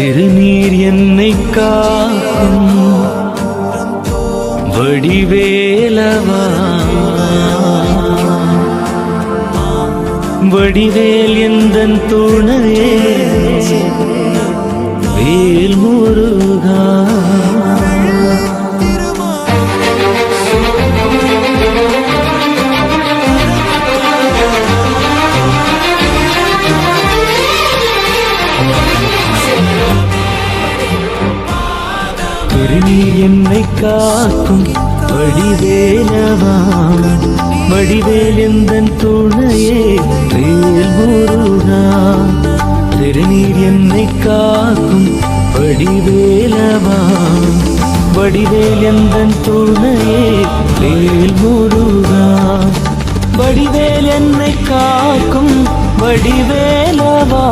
திருநீர் என்னை காக்கும் வடிவேலவா, வடிவேல் எந்தன் துணையே வேல் முருகா. திருநீர் என்னை காக்கும் வடிவேலவா, வடிவேல் எந்தன் துணையே வேல் முருகா. திருநீர் என்னை காக்கும் வடிவேலவா, வடிவேல் எந்தன் துணையே வேல் முருகா. வடிவேல் என்னை காக்கும் வடிவேலவா.